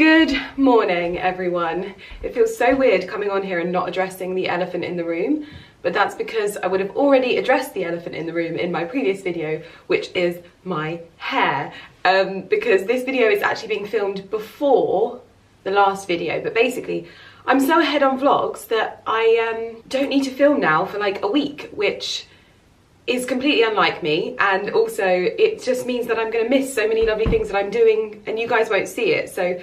Good morning, everyone. It feels so weird coming on here and not addressing the elephant in the room, but that's because I would have already addressed the elephant in the room in my previous video, which is my hair, because this video is actually being filmed before the last video. But basically, I'm so ahead on vlogs that I don't need to film now for like a week, which is completely unlike me, and also it just means that I'm going to miss so many lovely things that I'm doing and you guys won't see it. So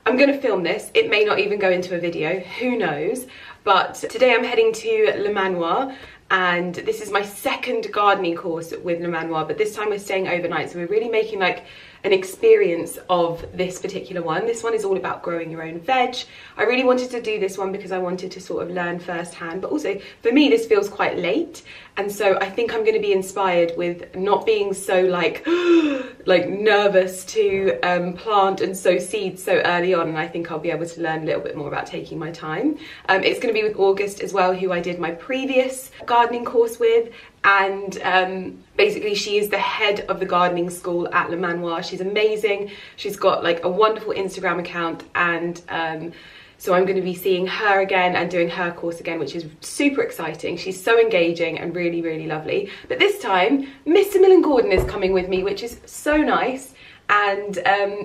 I'm going to film this. It may not even go into a video, who knows, but today I'm heading to Le Manoir, and this is my second gardening course with Le Manoir, but this time we're staying overnight, so we're really making like an experience of this particular one. This one is all about growing your own veg. I really wanted to do this one because I wanted to sort of learn firsthand, but also for me this feels quite late, and so I think I'm going to be inspired with not being so like nervous to plant and sow seeds so early on, and I think I'll be able to learn a little bit more about taking my time. It's going to be with August as well, who I did my previous gardening course with, and basically she is the head of the gardening school at Le Manoir. She's amazing. She's got like a wonderful Instagram account, and so I'm going to be seeing her again and doing her course again, which is super exciting. She's so engaging and really, really lovely. But this time, Mr. Millen Gordon is coming with me, which is so nice. And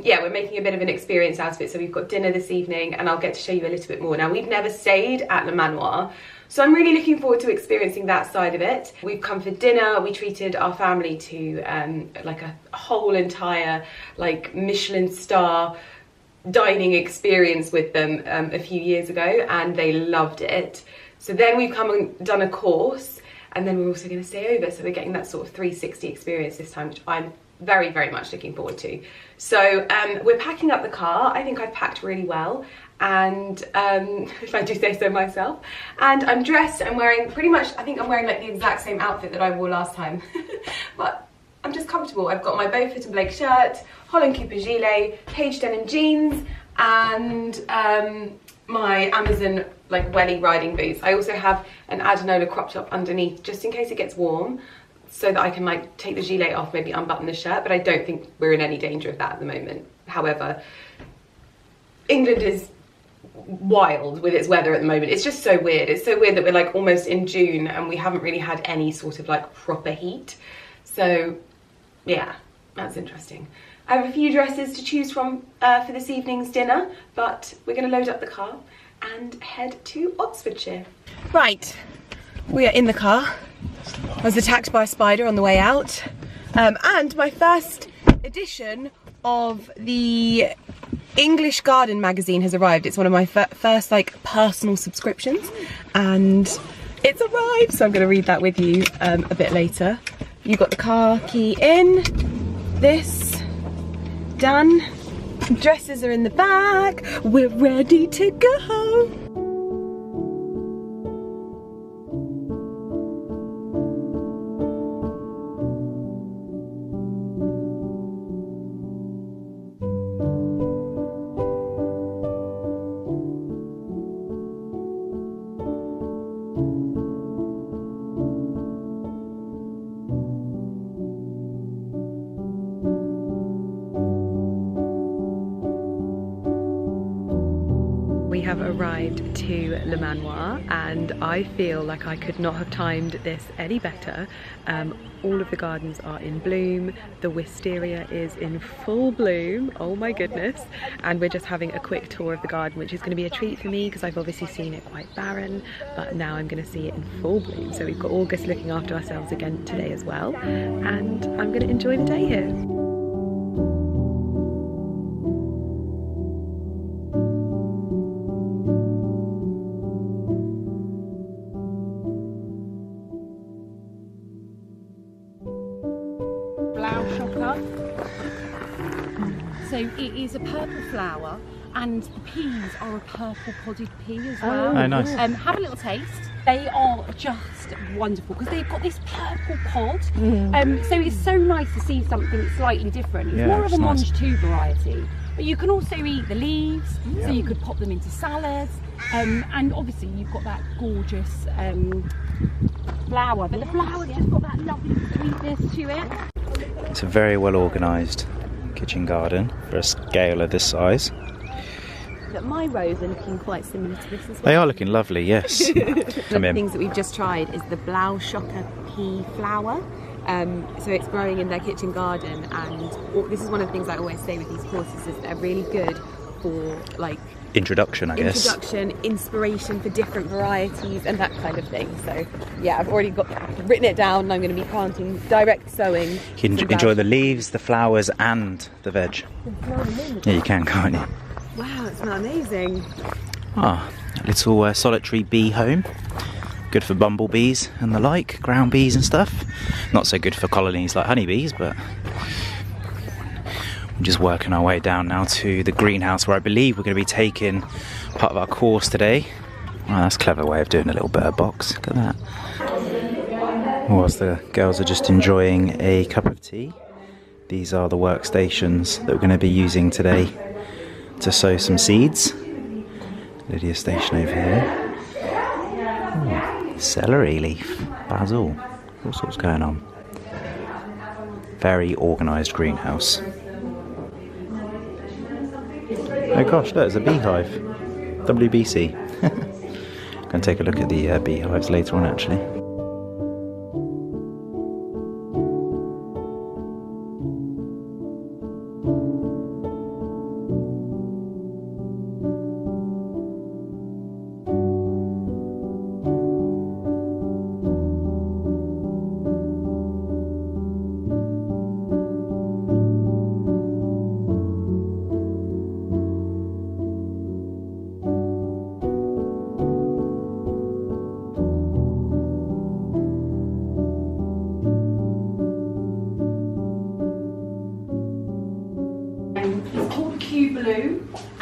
yeah, we're making a bit of an experience out of it. So we've got dinner this evening, and I'll get to show you a little bit more. Now, we've never stayed at Le Manoir, so I'm really looking forward to experiencing that side of it. We've come for dinner. We treated our family to like a whole entire like Michelin star dining experience with them a few years ago, and they loved it. So then we've come and done a course, and then we're also going to stay over, so we're getting that sort of 360 experience this time, which I'm very, very much looking forward to. So we're packing up the car. I think I've packed really well, and if I do say so myself, and I'm dressed. I'm wearing pretty much, I think I'm wearing like the exact same outfit that I wore last time but I'm just comfortable. I've got my Beaufort and Blake shirt, Holland Cooper gilet, Page denim jeans, and my Amazon like welly riding boots. I also have an Adenola crop top underneath, just in case it gets warm, so that I can like take the gilet off, maybe unbutton the shirt, but I don't think we're in any danger of that at the moment. However, England is wild with its weather at the moment. It's just so weird. It's so weird that we're like almost in June and we haven't really had any sort of like proper heat. So yeah, that's interesting. I have a few dresses to choose from for this evening's dinner, but we're going to load up the car and head to Oxfordshire. Right, we are in the car. I was attacked by a spider on the way out, and my first edition of the English Garden magazine has arrived. It's one of my first like personal subscriptions, and it's arrived, so I'm going to read that with you a bit later. You got the car key in, this done, dresses are in the bag, we're ready to go. We have arrived to Le Manoir, and I feel like I could not have timed this any better. All of the gardens are in bloom, the wisteria is in full bloom, oh my goodness, and we're just having a quick tour of the garden, which is going to be a treat for me because I've obviously seen it quite barren, but now I'm going to see it in full bloom. So we've got August looking after ourselves again today as well, and I'm going to enjoy the day here. So it is a purple flower, and the peas are a purple podded pea as well. Oh, nice. Have a little taste. They are just wonderful because they've got this purple pod. So it's so nice to see something slightly different. It's more of a mange tout variety. But you can also eat the leaves, so you could pop them into salads. And obviously you've got that gorgeous flower, but the flower's just got that lovely sweetness to it. It's a very well organised kitchen garden for a scale of this size. that my rows are looking quite similar to this as well. They are looking lovely, yes. One of the things that we've just tried is the Blauschocker pea flower. So it's growing in their kitchen garden, and this is one of the things I always say with these courses, is they're really good for like introduction, I guess. Introduction, inspiration for different varieties and that kind of thing. So yeah, I've already written it down, and I'm going to be planting, direct sowing. You can enjoy the leaves, the flowers and the veg. Yeah, you can, can't you? Wow, it smells amazing. Ah, a little solitary bee home. Good for bumblebees and the like, ground bees and stuff. Not so good for colonies like honeybees, but we're just working our way down now to the greenhouse, where I believe we're going to be taking part of our course today. Oh, that's a clever way of doing a little bird box. Look at that. Whilst the girls are just enjoying a cup of tea, these are the workstations that we're going to be using today to sow some seeds. Lydia's station over here. Ooh, celery leaf, basil, all sorts going on. Very organised greenhouse. Oh gosh, look, there's a beehive. WBC. Going to take a look at the beehives later on, actually.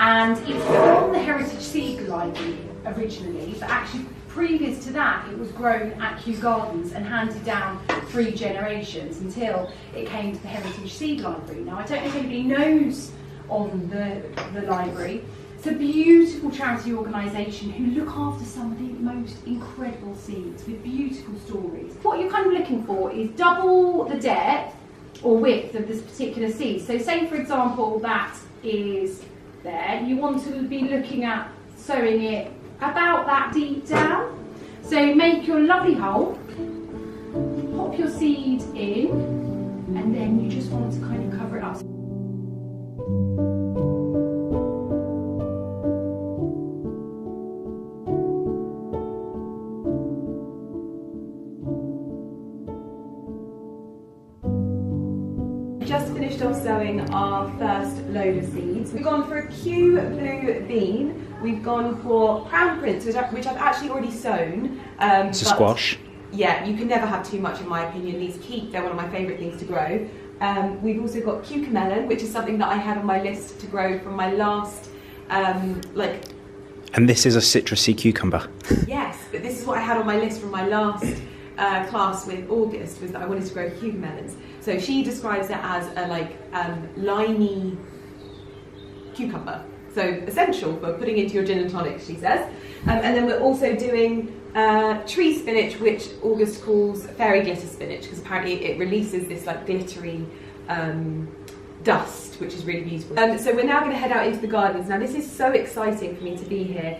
And it's from the Heritage Seed Library originally, but actually previous to that it was grown at Kew Gardens and handed down 3 generations until it came to the Heritage Seed Library. Now I don't know if anybody knows on the library. It's a beautiful charity organisation who look after some of the most incredible seeds with beautiful stories. What you're kind of looking for is double the depth or width of this particular seed. So say for example that is there, you want to be looking at sowing it about that deep down. So make your lovely hole, pop your seed in, and then you just want to kind of cover it up. Just finished off sowing our first load of seeds. We've gone for a Kew blue bean. We've gone for crown prince, which I've actually already sown. It's a squash. Yeah, you can never have too much in my opinion. These they're one of my favourite things to grow. We've also got cucamelon, which is something that I had on my list to grow from my last, And this is a citrusy cucumber. Yes, but this is what I had on my list from my last class with August, was that I wanted to grow cucamelons. So she describes it as a limey cucumber. So essential for putting into your gin and tonic, she says. And then we're also doing tree spinach, which August calls fairy glitter spinach, because apparently it releases this like glittery dust, which is really beautiful. So we're now going to head out into the gardens. Now this is so exciting for me to be here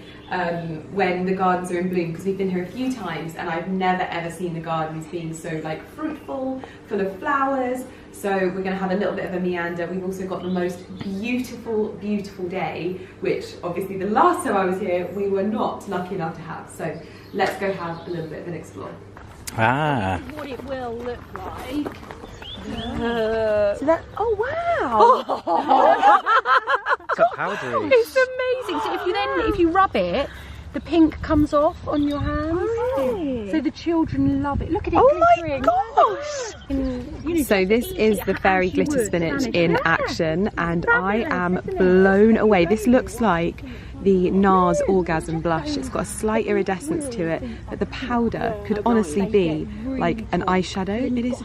when the gardens are in bloom, because we've been here a few times and I've never ever seen the gardens being so like fruitful, full of flowers. So we're going to have a little bit of a meander. We've also got the most beautiful, beautiful day, which obviously the last time I was here we were not lucky enough to have. So let's go have a little bit of an explore. Ah. What it will look like. So that, oh wow! It's a powdery. It's amazing. So if you rub it, the pink comes off on your hands. Oh, really? So the children love it. Look at it glittering. Oh my gosh! So this is the fairy glitter spinach in action, and I am blown away. This looks like the NARS Orgasm blush. It's got a slight iridescence to it, but the powder could honestly be like an eyeshadow. It is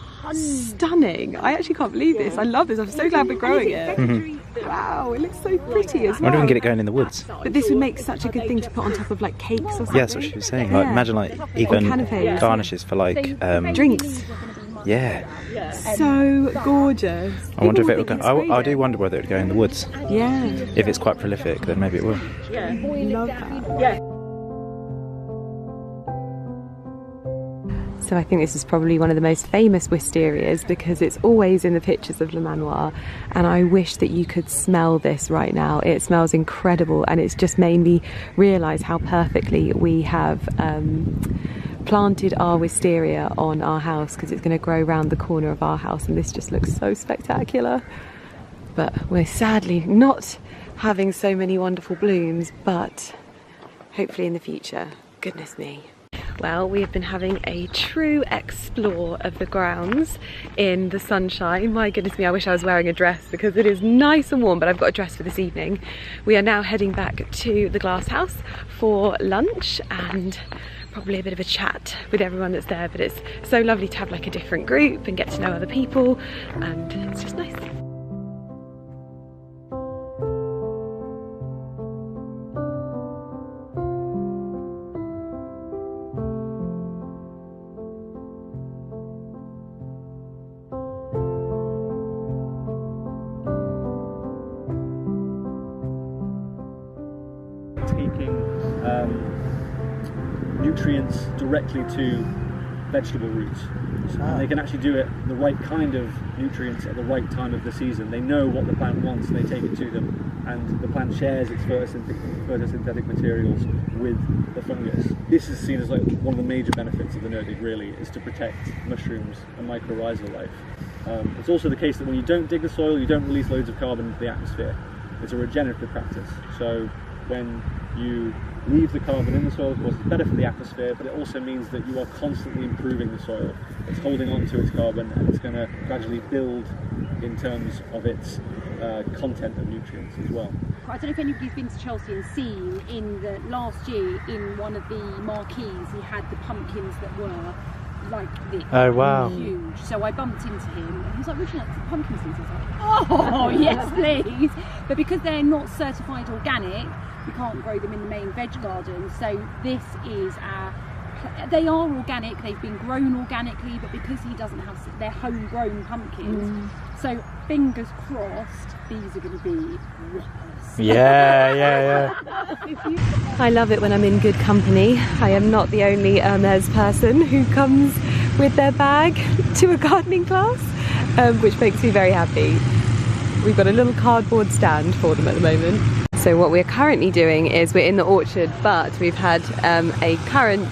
stunning. I actually can't believe this. I love this. I'm so glad we're growing it. Wow, it looks so pretty as well. Why don't we get it going in the woods? But this would make such a good thing to put on top of like cakes or something. Yeah, that's what she was saying. Like, imagine like even canapes. garnishes for like drinks. Yeah. So gorgeous. I wonder if it would go. I do wonder whether it would go in the woods. Yeah. If it's quite prolific, then maybe it will. Yeah. Love that. Yeah. So I think this is probably one of the most famous wisterias because it's always in the pictures of Le Manoir, and I wish that you could smell this right now. It smells incredible, and it's just made me realise how perfectly we have planted our wisteria on our house, because it's going to grow around the corner of our house, and this just looks so spectacular. But we're sadly not having so many wonderful blooms, but hopefully in the future. Goodness me. Well, we have been having a true explore of the grounds in the sunshine. My goodness me, I wish I was wearing a dress because it is nice and warm, but I've got a dress for this evening. We are now heading back to the glass house for lunch and probably a bit of a chat with everyone that's there, but it's so lovely to have like a different group and get to know other people, and it's just nice. Nutrients directly to vegetable roots. And they can actually do it, the right kind of nutrients at the right time of the season. They know what the plant wants and they take it to them, and the plant shares its photosynthetic materials with the fungus. This is seen as like one of the major benefits of the no-dig, really, is to protect mushrooms and mycorrhizal life. It's also the case that when you don't dig the soil, you don't release loads of carbon into the atmosphere. It's a regenerative practice. So when you leave the carbon in the soil, of course, it's better for the atmosphere, but it also means that you are constantly improving the soil. It's holding on to its carbon, and it's going to gradually build in terms of its content of nutrients as well. I don't know if anybody's been to Chelsea and seen in the last year in one of the marquees he had the pumpkins that were like this. Oh wow. Huge. So I bumped into him and he was like, would you like some pumpkin seeds? I was like, oh yes please. But because they're not certified organic, we can't grow them in the main veg garden. So this is they are organic, they've been grown organically, but because he doesn't have their homegrown pumpkins, so fingers crossed these are going to be whoppers. Yeah. I love it when I'm in good company. I am not the only Hermes person who comes with their bag to a gardening class, which makes me very happy. We've got a little cardboard stand for them at the moment. So what we're currently doing is we're in the orchard, but we've had a current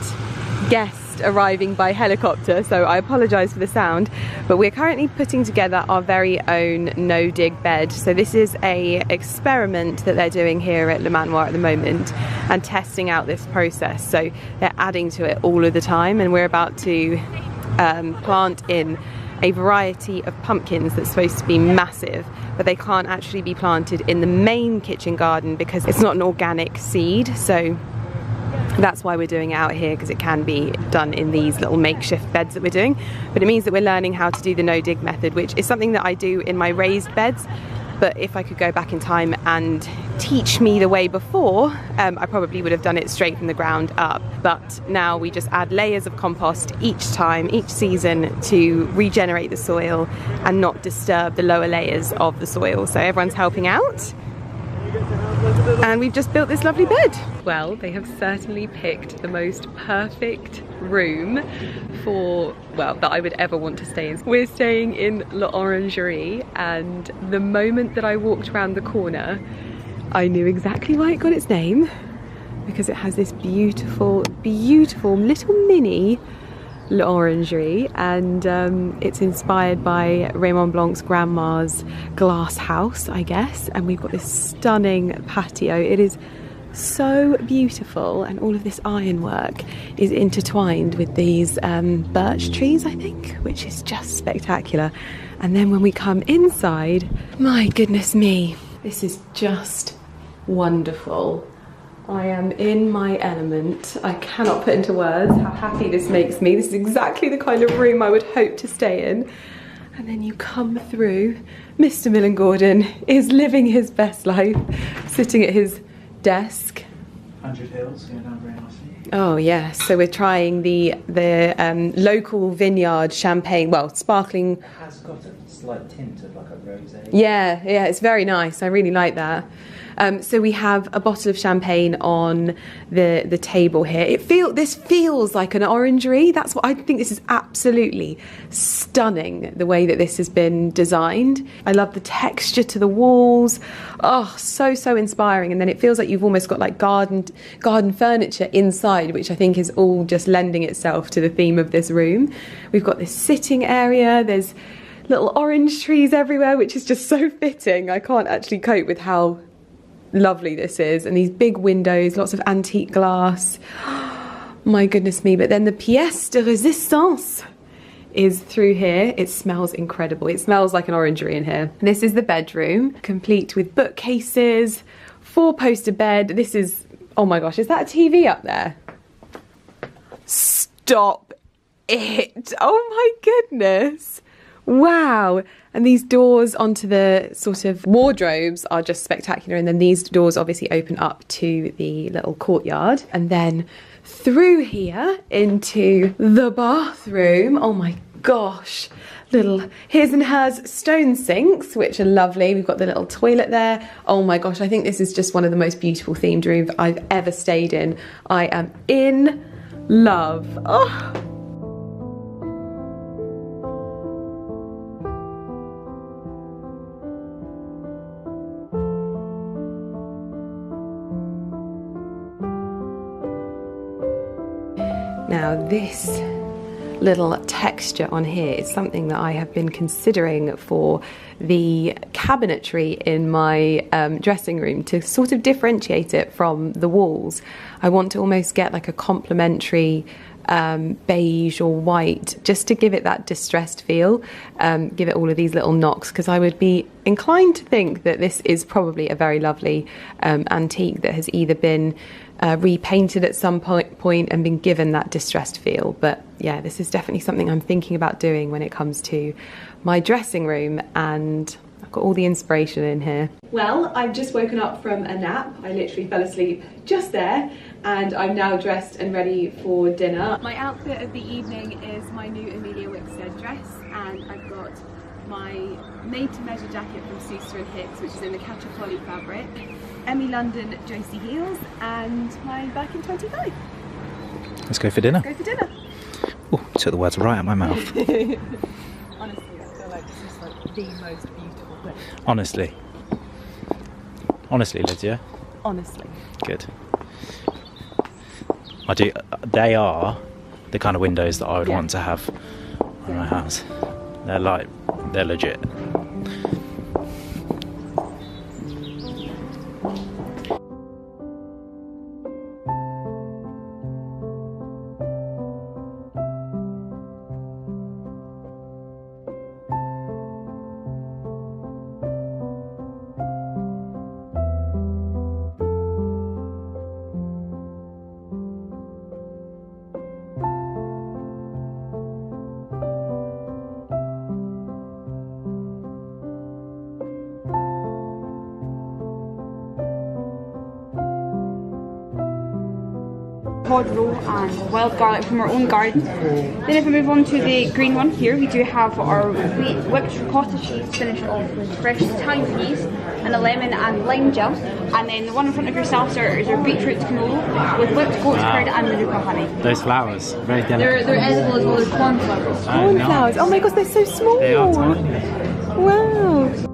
guest arriving by helicopter, so I apologise for the sound, but we're currently putting together our very own no-dig bed. So this is a experiment that they're doing here at Le Manoir at the moment and testing out this process. So they're adding to it all of the time, and we're about to plant in a variety of pumpkins that's supposed to be massive, but they can't actually be planted in the main kitchen garden because it's not an organic seed. So that's why we're doing it out here, because it can be done in these little makeshift beds that we're doing. But it means that we're learning how to do the no-dig method, which is something that I do in my raised beds. But if I could go back in time and teach me the way before, I probably would have done it straight from the ground up. But now we just add layers of compost each time, each season, to regenerate the soil and not disturb the lower layers of the soil. So everyone's helping out. And we've just built this lovely bed. Well, they have certainly picked the most perfect room for, well, that I would ever want to stay in. We're staying in L'Orangerie, and the moment that I walked around the corner, I knew exactly why it got its name, because it has this beautiful, beautiful little mini L'Orangerie, and it's inspired by Raymond Blanc's grandma's glass house, I guess, and we've got this stunning patio. It is so beautiful, and all of this ironwork is intertwined with these birch trees, I think, which is just spectacular. And then when we come inside, my goodness me, this is just wonderful. I am in my element. I cannot put into words how happy this makes me. This is exactly the kind of room I would hope to stay in. And then you come through. Mr. Millen Gordon is living his best life, sitting at his desk. 100 hills, going down very nicely. Oh yes, so we're trying the local vineyard champagne, well, sparkling. It has got a slight tint of like a rosé. Yeah, it's very nice. I really like that. So we have a bottle of champagne on the table here. This feels like an orangery. That's what I think. This is absolutely stunning, the way that this has been designed. I love the texture to the walls. Oh, so inspiring. And then it feels like you've almost got like garden furniture inside, which I think is all just lending itself to the theme of this room. We've got this sitting area. There's little orange trees everywhere, which is just so fitting. I can't actually cope with how lovely this is, and these big windows, lots of antique glass. My goodness me. But then the pièce de résistance is through here. It smells incredible. It smells like an orangery in here. This is the bedroom, complete with bookcases, 4-poster bed. This is, oh my gosh, is that a TV up there? Stop it. Oh my goodness. Wow. And these doors onto the sort of wardrobes are just spectacular. And then these doors obviously open up to the little courtyard. And then through here into the bathroom. Oh my gosh. Little his and hers stone sinks, which are lovely. We've got the little toilet there. Oh my gosh, I think this is just one of the most beautiful themed rooms I've ever stayed in. I am in love. Oh. Now this little texture on here is something that I have been considering for the cabinetry in my dressing room, to sort of differentiate it from the walls. I want to almost get like a complementary beige or white, just to give it that distressed feel, give it all of these little knocks, because I would be inclined to think that this is probably a very lovely antique that has either been repainted at some point and been given that distressed feel. But yeah, this is definitely something I'm thinking about doing when it comes to my dressing room, and I've got all the inspiration in here. Well, I've just woken up from a nap. I literally fell asleep just there, and I'm now dressed and ready for dinner. My outfit of the evening is my new Emilia Wickstead dress, and I've got my made-to-measure jacket from Souster & Hicks, which is in the Catricoli fabric, Emmy London Josie heels, and my Birkin 25. Let's go for dinner. Let's go for dinner. Oh, took the words right out of my mouth. Honestly, I feel like this is like the most beautiful place. Honestly, Lydia. Honestly. Good. I do. They are the kind of windows that I would want to have in my house. They're legit. Pod roe and wild garlic from our own garden. Then if we move on to the green one here, we do have our whipped ricotta cheese finished off with fresh Italian peas and a lemon and lime gel. And then the one in front of yourself, sir, is our beetroot cannoli with whipped goat's curd and manuka honey. Those flowers, very delicate. They're edible as well as cornflowers. Cornflowers. Oh my gosh, they're so small. They are tiny. Wow.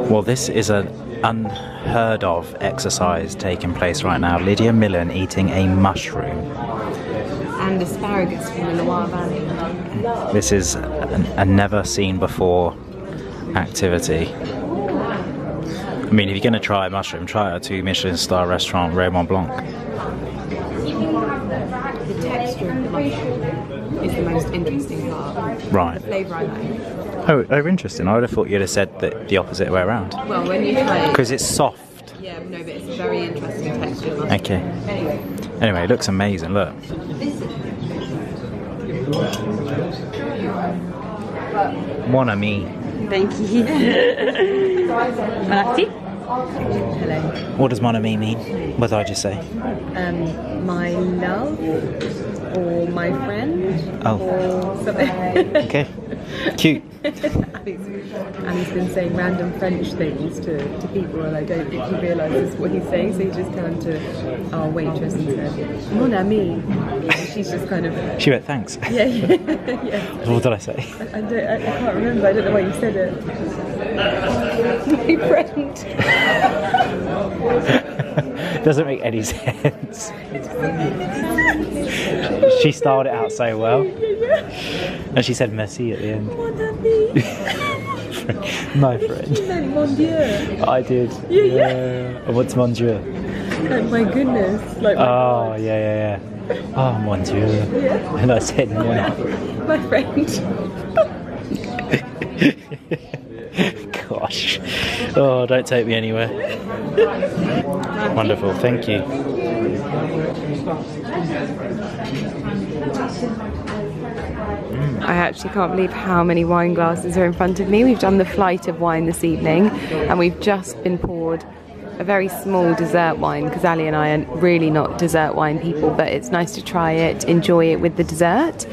Well, this is an unheard of exercise taking place right now. Lydia Millen eating a mushroom. And asparagus from the Loire Valley. This is a never seen before activity. I mean, if you're going to try a mushroom, try it at a 2-Michelin star restaurant, Raymond Blanc. The texture of the mushroom is the most interesting part. Right. The flavour I like. Oh, interesting. I would have thought you'd have said that the opposite way around. Well, when you try it... Because it's soft. Yeah, no, but it's a very interesting texture. Okay. Anyway, it looks amazing, look. Mon ami. Thank you. Malati? Hello. What does mon ami mean? What did I just say? My love or my friend Oh. or something. Okay. Cute. And he's been saying random French things to people, and I don't think he realises what he's saying, so he just turned to our waitress and said, "Mon ami." And she's just kind of... She went, thanks. Yeah. What did I say? I can't remember, I don't know why you said it. My friend. Doesn't make any sense. She styled it out so well. And she said merci at the end. Mon ami. My friend. You meant mon Dieu. I did. Yeah. What's mon Dieu? Like my goodness. Like my Oh, God. yeah. Oh, mon Dieu. Yeah. And I said, mon. My friend. Gosh. Oh, don't take me anywhere. Wonderful, thank you. I actually can't believe how many wine glasses are in front of me. We've done the flight of wine this evening, and we've just been poured a very small dessert wine, because Ali and I are really not dessert wine people, but it's nice to try it, enjoy it with the dessert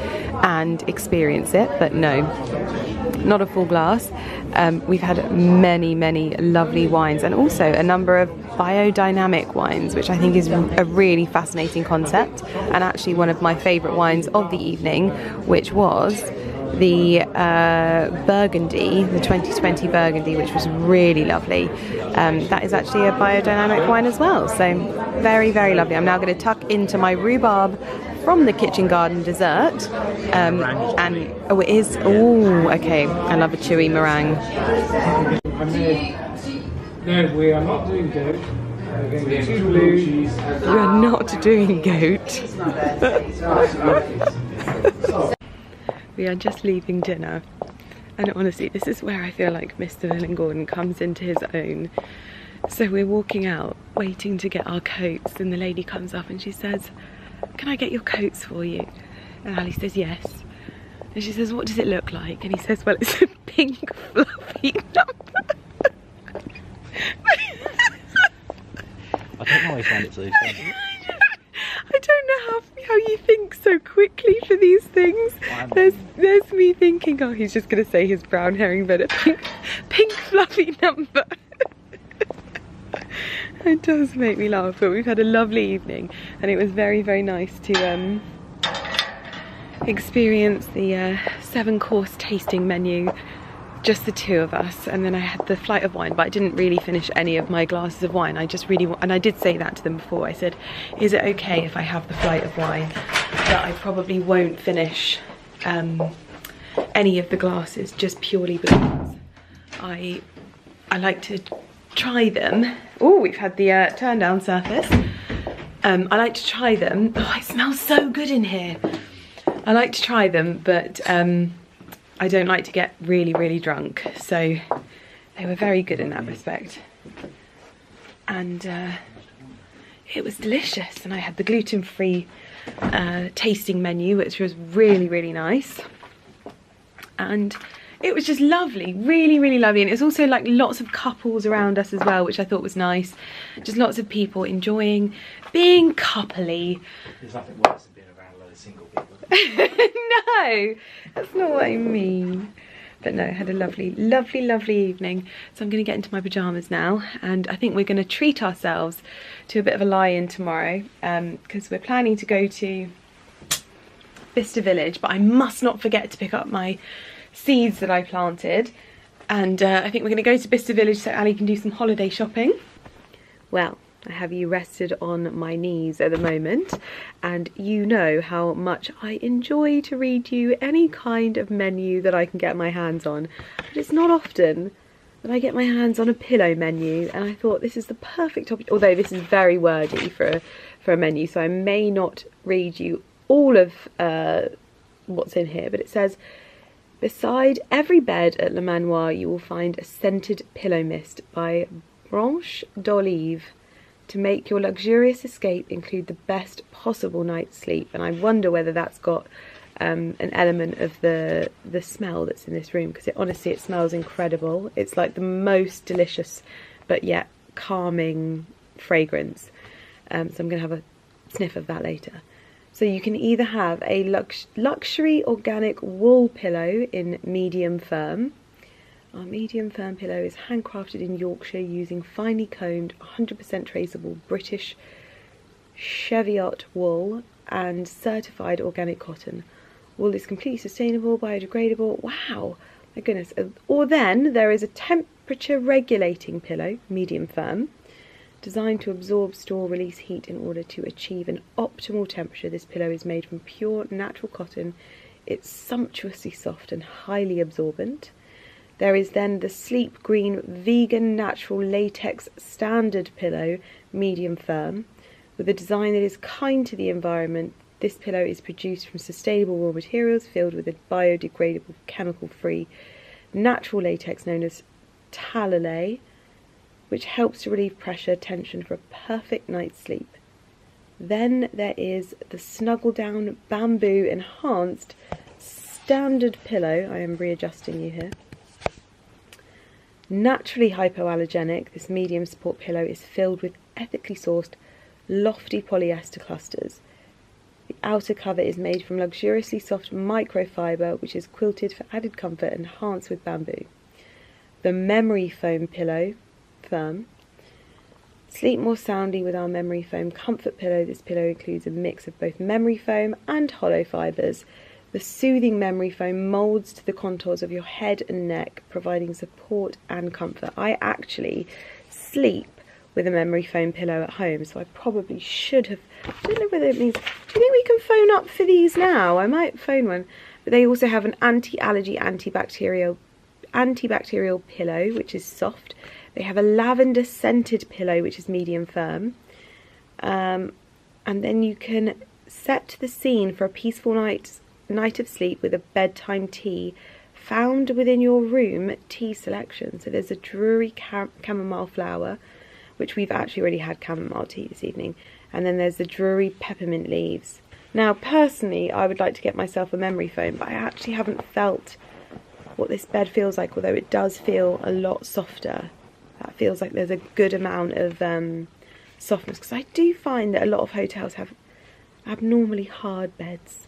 and experience it. But no, not a full glass. We've had many lovely wines, and also a number of biodynamic wines, which I think is a really fascinating concept, and actually one of my favourite wines of the evening, which was the Burgundy, the 2020 Burgundy, which was really lovely. That is actually a biodynamic wine as well, so very lovely. I'm now going to tuck into my rhubarb from the kitchen garden dessert, and oh, it is, oh, okay, I love a chewy meringue. No, we are not doing goat. We're going to get 2 blue. We are not doing goat. We are just leaving dinner, and honestly, this is where I feel like Mr. Lilling-Gordon comes into his own. So we're walking out, waiting to get our coats, and the lady comes up and she says, "Can I get your coats for you?" And Ali says yes. And she says, "What does it look like?" And he says, "Well, it's a pink fluffy number." I don't know why I found it so funny. I don't know how you think so quickly for these things. There's me thinking, oh, he's just going to say his brown herring, but a pink fluffy number. It does make me laugh, but we've had a lovely evening, and it was very nice to experience the 7-course tasting menu, just the two of us. And then I had the flight of wine, but I didn't really finish any of my glasses of wine. I just really want, and I did say that to them before. I said, is it okay if I have the flight of wine, that I probably won't finish any of the glasses, just purely because I like to try them. Oh, we've had the turn down surface. I like to try them. Oh, it smells so good in here. I like to try them, but I don't like to get really drunk, so they were very good in that respect. And it was delicious, and I had the gluten-free tasting menu, which was really nice, and it was just lovely, really lovely. And it was also like lots of couples around us as well, which I thought was nice. Just lots of people enjoying being coupley. There's nothing worse than being around a load of single people. No, that's not what I mean. But no, I had a lovely evening. So I'm going to get into my pyjamas now, and I think we're going to treat ourselves to a bit of a lie-in tomorrow, because we're planning to go to Vista Village, but I must not forget to pick up my seeds that I planted, and I think we're going to go to Vista Village so Ali can do some holiday shopping. Well, I have you rested on my knees at the moment, and you know how much I enjoy to read you any kind of menu that I can get my hands on, but it's not often that I get my hands on a pillow menu, and I thought this is the perfect topic, although this is very wordy for a menu, so I may not read you all of what's in here, but it says, beside every bed at Le Manoir you will find a scented pillow mist by Branche d'Olive to make your luxurious escape include the best possible night's sleep. And I wonder whether that's got an element of the smell that's in this room, because honestly it smells incredible. It's like the most delicious but yet calming fragrance. So I'm going to have a sniff of that later. So you can either have a luxury organic wool pillow in medium firm. Our medium firm pillow is handcrafted in Yorkshire using finely combed, 100% traceable British Cheviot wool and certified organic cotton. Wool is completely sustainable, biodegradable. Wow, my goodness. Or then there is a temperature regulating pillow, medium firm, designed to absorb, store, release heat in order to achieve an optimal temperature. This pillow is made from pure natural cotton. It's sumptuously soft and highly absorbent. There is then the Sleep Green vegan natural latex standard pillow, medium firm. With a design that is kind to the environment, this pillow is produced from sustainable raw materials filled with a biodegradable, chemical-free natural latex known as tallow, which helps to relieve pressure, tension for a perfect night's sleep. Then there is the Snuggle Down bamboo enhanced standard pillow. I am readjusting you here. Naturally hypoallergenic, this medium support pillow is filled with ethically sourced lofty polyester clusters. The outer cover is made from luxuriously soft microfiber, which is quilted for added comfort and enhanced with bamboo. The memory foam pillow firm. Sleep more soundly with our memory foam comfort pillow. This pillow includes a mix of both memory foam and hollow fibres. The soothing memory foam moulds to the contours of your head and neck, providing support and comfort. I actually sleep with a memory foam pillow at home, so I probably should have. I don't know whether it means. Do you think we can phone up for these now? I might phone one. But they also have an anti-allergy, antibacterial pillow, which is soft. They have a lavender scented pillow, which is medium firm. And then you can set the scene for a peaceful night of sleep with a bedtime tea found within your room tea selection. So there's a Drury chamomile flower, which we've actually already had chamomile tea this evening. And then there's the Drury peppermint leaves. Now, personally, I would like to get myself a memory foam, but I actually haven't felt what this bed feels like, although it does feel a lot softer. That feels like there's a good amount of softness, because I do find that a lot of hotels have abnormally hard beds.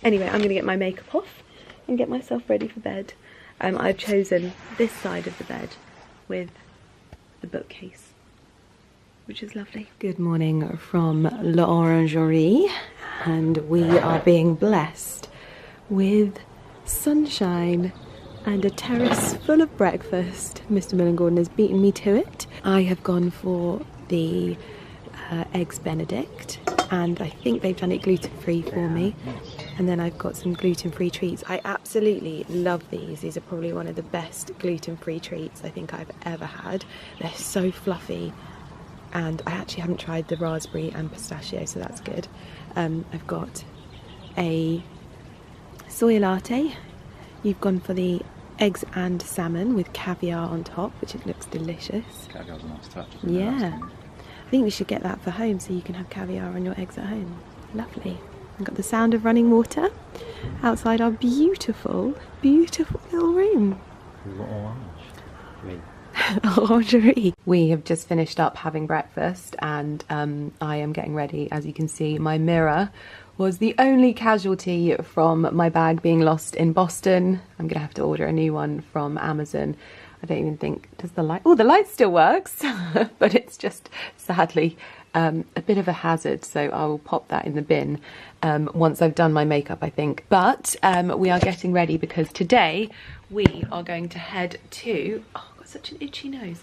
Anyway, I'm going to get my makeup off and get myself ready for bed. I've chosen this side of the bed with the bookcase, which is lovely. Good morning from l'Orangerie, and we are being blessed with sunshine and a terrace full of breakfast. Mr. Millen Gordon has beaten me to it. I have gone for the Eggs Benedict, and I think they've done it gluten-free for me. And then I've got some gluten-free treats. I absolutely love these. These are probably one of the best gluten-free treats I think I've ever had. They're so fluffy. And I actually haven't tried the raspberry and pistachio, so that's good. I've got a soy latte. You've gone for the eggs and salmon with caviar on top, which it looks delicious. Caviar's a nice touch. Yeah. I think we should get that for home so you can have caviar on your eggs at home. Lovely. I've got the sound of running water outside our beautiful, beautiful little room. Orangerie. We have just finished up having breakfast, and I am getting ready. As you can see, my mirror was the only casualty from my bag being lost in Boston. I'm gonna have to order a new one from Amazon. I don't even think, does the light, oh, the light still works, but it's just sadly a bit of a hazard, so I will pop that in the bin once I've done my makeup, I think. But we are getting ready because today we are going to head to, oh, I've got such an itchy nose.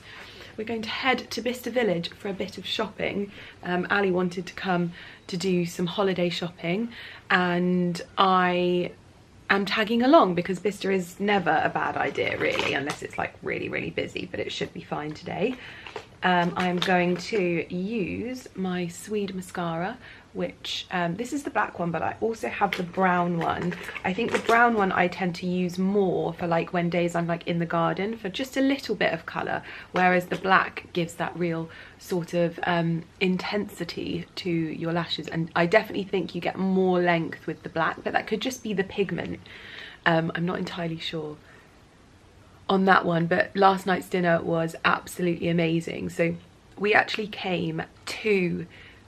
We're going to head to Bicester Village for a bit of shopping. Ali wanted to come to do some holiday shopping, and I am tagging along because Bicester is never a bad idea really, unless it's like really, really busy, but it should be fine today. I'm going to use my Swede mascara, which this is the black one, but I also have the brown one. I think the brown one I tend to use more for like when days I'm like in the garden for just a little bit of colour, whereas the black gives that real sort of intensity to your lashes, and I definitely think you get more length with the black, but that could just be the pigment. I'm not entirely sure on that one, but last night's dinner was absolutely amazing. So we actually came to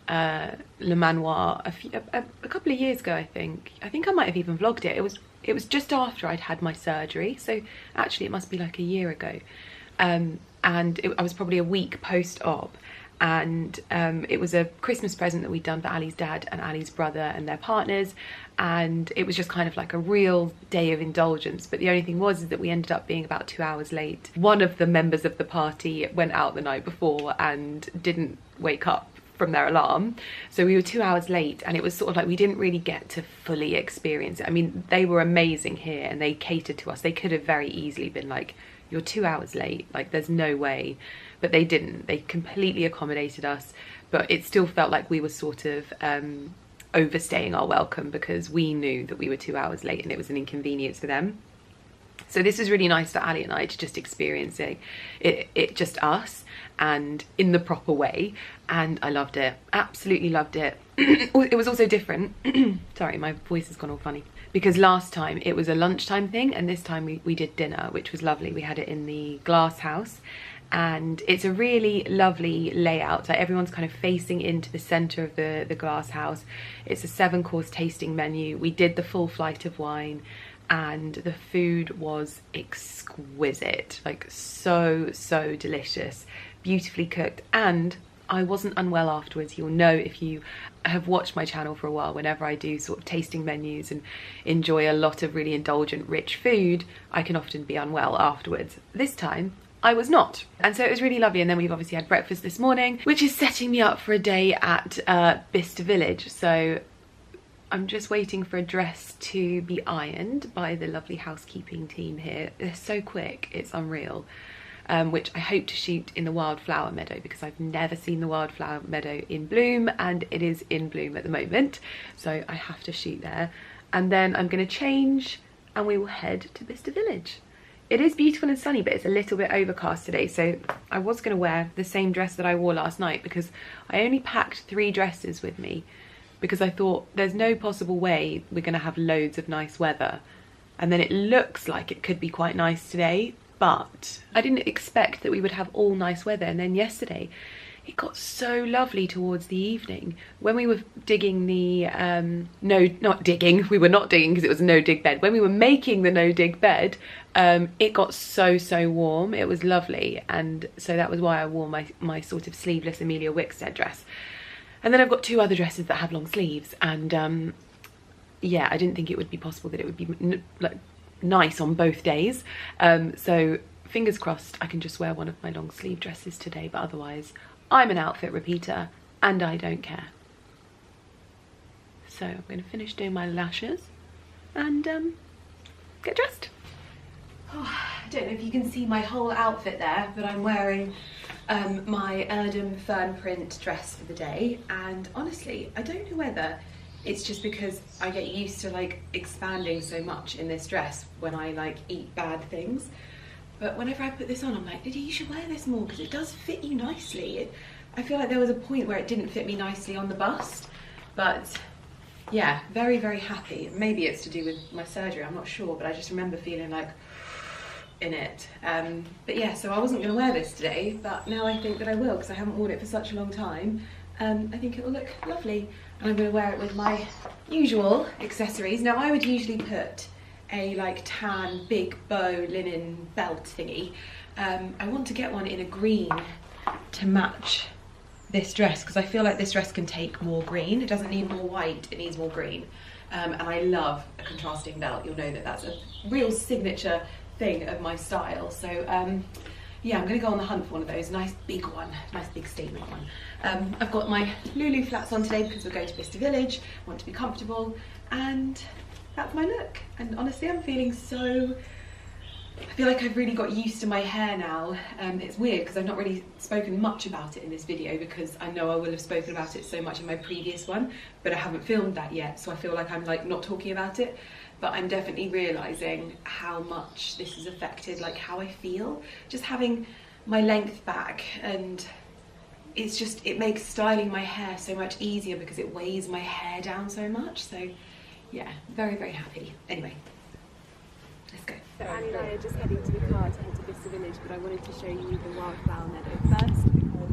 Le Manoir a couple of years ago, I think I might have even vlogged it. It was just after I'd had my surgery, so actually it must be like a year ago, and I was probably a week post-op, and it was a Christmas present that we'd done for Ali's dad and Ali's brother and their partners, and it was just kind of like a real day of indulgence. But the only thing was is that we ended up being about 2 hours late. One of the members of the party went out the night before and didn't wake up from their alarm, so we were 2 hours late, and it was sort of like we didn't really get to fully experience it. I mean, they were amazing here and they catered to us. They could have very easily been like, you're 2 hours late, like there's no way, but they didn't. They completely accommodated us, but it still felt like we were sort of overstaying our welcome because we knew that we were 2 hours late and it was an inconvenience for them. So this is really nice for Ali and I to just experience it just us and in the proper way, and I loved it, absolutely loved it. It was also different. Sorry, my voice has gone all funny, because last time it was a lunchtime thing and this time we did dinner, which was lovely. We had it in the glass house, and it's a really lovely layout. Like everyone's kind of facing into the center of the glass house. It's a 7-course tasting menu. We did the full flight of wine, and the food was exquisite, like so delicious, beautifully cooked, and I wasn't unwell afterwards. You'll know if you have watched my channel for a while, whenever I do sort of tasting menus and enjoy a lot of really indulgent rich food, I can often be unwell afterwards. This time I was not, and so it was really lovely. And then we've obviously had breakfast this morning, which is setting me up for a day at Bicester Village. So I'm just waiting for a dress to be ironed by the lovely housekeeping team here. They're so quick, it's unreal. Which I hope to shoot in the wildflower meadow, because I've never seen the wildflower meadow in bloom, and it is in bloom at the moment, so I have to shoot there. And then I'm going to change and we will head to Bicester Village. It is beautiful and sunny, but it's a little bit overcast today, so I was going to wear the same dress that I wore last night, because I only packed 3 dresses with me, because I thought there's no possible way we're going to have loads of nice weather, and then it looks like it could be quite nice today. But I didn't expect that we would have all nice weather, and then yesterday it got so lovely towards the evening. When we were digging the, we were not digging because it was a no-dig bed. When we were making the no-dig bed, it got so warm. It was lovely, and so that was why I wore my sort of sleeveless Amelia Wickstead dress. And then I've got 2 other dresses that have long sleeves, and yeah, I didn't think it would be possible that it would be like nice on both days, so fingers crossed I can just wear one of my long sleeve dresses today, but otherwise I'm an outfit repeater and I don't care. So I'm going to finish doing my lashes and get dressed. Oh, I don't know if you can see my whole outfit there, but I'm wearing my Erdem fern print dress for the day, and honestly I don't know whether it's just because I get used to like expanding so much in this dress when I like eat bad things, but whenever I put this on I'm like, Lydia, you should wear this more because it does fit you nicely. I feel like there was a point where it didn't fit me nicely on the bust, but yeah, very happy. Maybe it's to do with my surgery, I'm not sure, but I just remember feeling like in it. But yeah, so I wasn't going to wear this today, but now I think that I will, because I haven't worn it for such a long time. I think it will look lovely, and I'm going to wear it with my usual accessories. Now I would usually put a like tan big bow linen belt thingy. I want to get one in a green to match this dress, because I feel like this dress can take more green. It doesn't need more white, it needs more green. And I love a contrasting belt. You'll know that that's a real signature thing of my style. So yeah, I'm going to go on the hunt for one of those. Nice big one, nice big statement one. I've got my Lulu flats on today because we're going to Bicester Village. I want to be comfortable, and that's my look. And honestly, I'm feeling so I feel like I've really got used to my hair now. It's weird because I've not really spoken much about it in this video because I know I will have spoken about it so much in my previous one, but I haven't filmed that yet, so I feel like I'm like not talking about it. But I'm definitely realising how much this has affected like how I feel. Just having my length back, and it's just, it makes styling my hair so much easier because it weighs my hair down so much. So yeah, very, very happy. Anyway, let's go. So Annie and I are just heading to the car to head to Vista Village, but I wanted to show you the wildflower meadow first because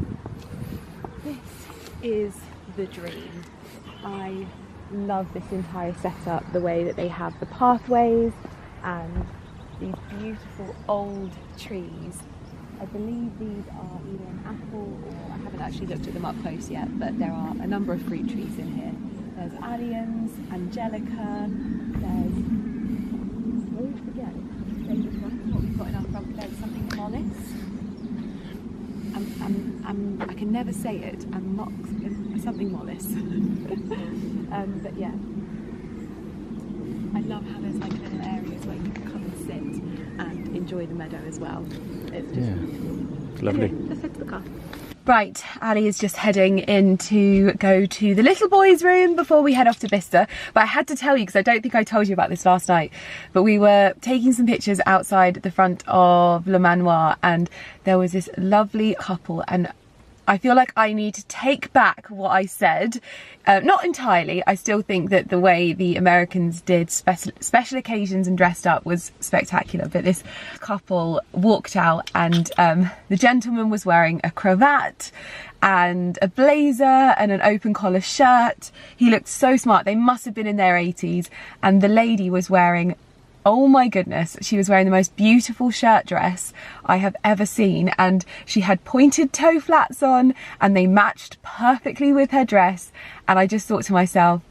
this is the dream. I love this entire setup, the way that they have the pathways and these beautiful old trees. I believe these are either an apple or, I haven't actually looked at them up close yet, but there are a number of fruit trees in here. There's alliums, angelica, there's, I always forget, what we've got in our front, there's something mollis. I can never say it, something mollis. But yeah, I love how there's like little areas where you can come and sit and enjoy the meadow as well. It's just beautiful. Lovely. Anyway, let's head to the car. Right, Ali is just heading in to go to the little boys' room before we head off to Vista. But I had to tell you, because I don't think I told you about this last night, but we were taking some pictures outside the front of Le Manoir and there was this lovely couple, and I feel like I need to take back what I said. Not entirely. I still think that the way the Americans did special occasions and dressed up was spectacular. But this couple walked out and the gentleman was wearing a cravat and a blazer and an open collar shirt. He looked so smart. They must have been in their 80s. And the lady was wearing, oh my goodness, she was wearing the most beautiful shirt dress I have ever seen, and she had pointed toe flats on and they matched perfectly with her dress. And I just thought to myself,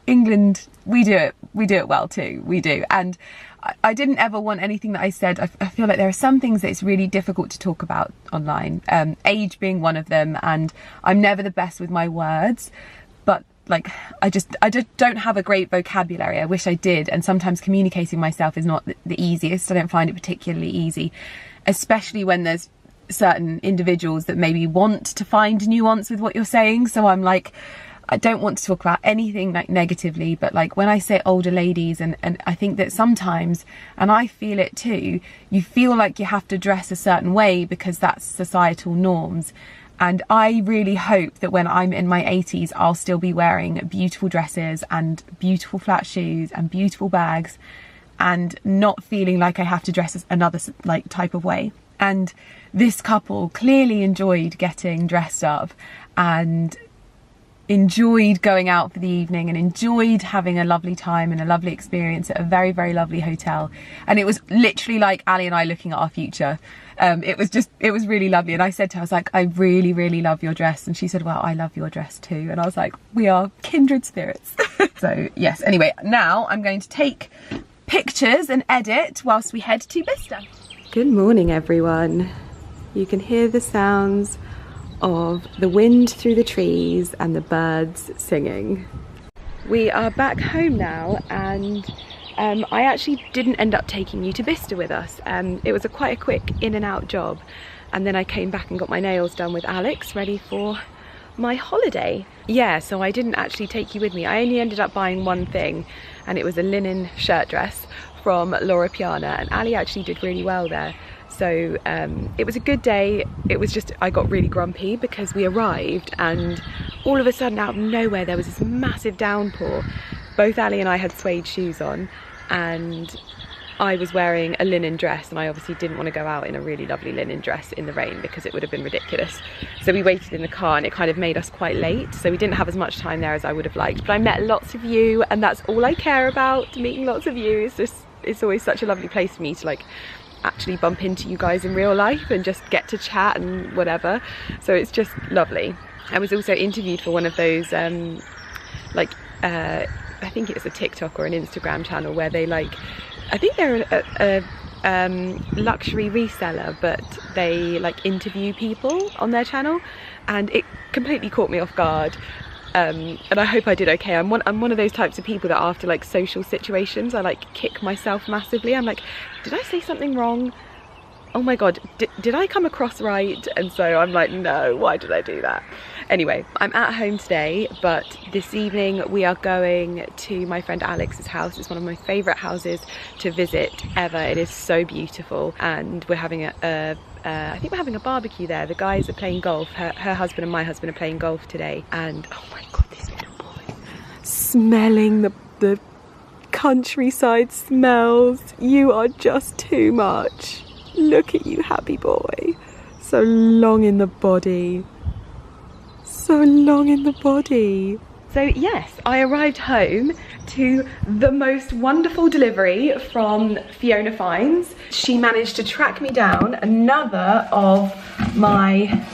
England, we do it well too, we do. And I didn't ever want anything that I said. I feel like there are some things that it's really difficult to talk about online, age being one of them, and I'm never the best with my words, but like I just don't have a great vocabulary. I wish I did, and sometimes communicating myself is not the easiest. I don't find it particularly easy, especially when there's certain individuals that maybe want to find nuance with what you're saying. So I'm like, I don't want to talk about anything like negatively, but like when I say older ladies, and I think that sometimes, and I feel it too, you feel like you have to dress a certain way because that's societal norms. And I really hope that when I'm in my 80s, I'll still be wearing beautiful dresses and beautiful flat shoes and beautiful bags and not feeling like I have to dress another like type of way. And this couple clearly enjoyed getting dressed up and enjoyed going out for the evening and enjoyed having a lovely time and a lovely experience at a very, very lovely hotel. And it was literally like Ali and I looking at our future. It was really lovely. And I said to her, I was like, I really, really love your dress. And she said, well, I love your dress too. And I was like, we are kindred spirits. So yes, anyway, now I'm going to take pictures and edit whilst we head to Vista. Good morning, everyone. You can hear the sounds of the wind through the trees and the birds singing. We are back home now, and I actually didn't end up taking you to Vista with us. It was quite a quick in and out job, and then I came back and got my nails done with Alex, ready for my holiday. Yeah, so I didn't actually take you with me. I only ended up buying one thing, and it was a linen shirt dress from Loro Piana, and Ali actually did really well there. So it was a good day. It was just, I got really grumpy because we arrived and all of a sudden out of nowhere there was this massive downpour. Both Ali and I had suede shoes on and I was wearing a linen dress, and I obviously didn't want to go out in a really lovely linen dress in the rain because it would have been ridiculous. So we waited in the car and it kind of made us quite late, so we didn't have as much time there as I would have liked. But I met lots of you, and that's all I care about, meeting lots of you. It's always such a lovely place for me to like actually bump into you guys in real life and just get to chat and whatever. So it's just lovely. I was also interviewed for one of those I think it's a TikTok or an Instagram channel where they like, I think they're a luxury reseller, but they like interview people on their channel, and it completely caught me off guard. and I hope I did okay. I'm one of those types of people that after like social situations, I like kick myself massively. I'm like, did I say something wrong? Oh my god, did I come across right? And so I'm like, no, why did I do that? Anyway, I'm at home today, but this evening we are going to my friend Alex's house. It's one of my favourite houses to visit ever. It is so beautiful, and we're having I think we're having a barbecue there. The guys are playing golf. Her husband and my husband are playing golf today, and oh my god, this little boy smelling the countryside smells. You are just too much. Look at you, happy boy. So long in the body. So long in the body. So yes, I arrived home to the most wonderful delivery from Fiona Fines. She managed to track me down another of my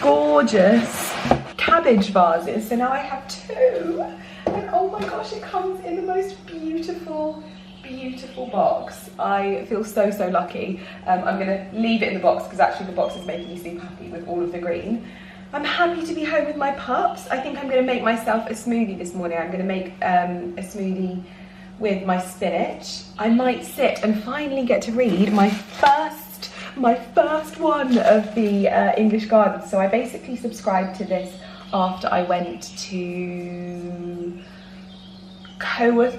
gorgeous cabbage vases. So now I have 2. And oh my gosh, it comes in the most beautiful box. I feel so lucky. I'm gonna leave it in the box because actually the box is making me super happy with all of the green. I'm happy to be home with my pups. I think I'm gonna make myself a smoothie this morning. I'm gonna make a smoothie with my spinach. I might sit and finally get to read my first one of the English Garden. So I basically subscribed to this after I went to Coworth,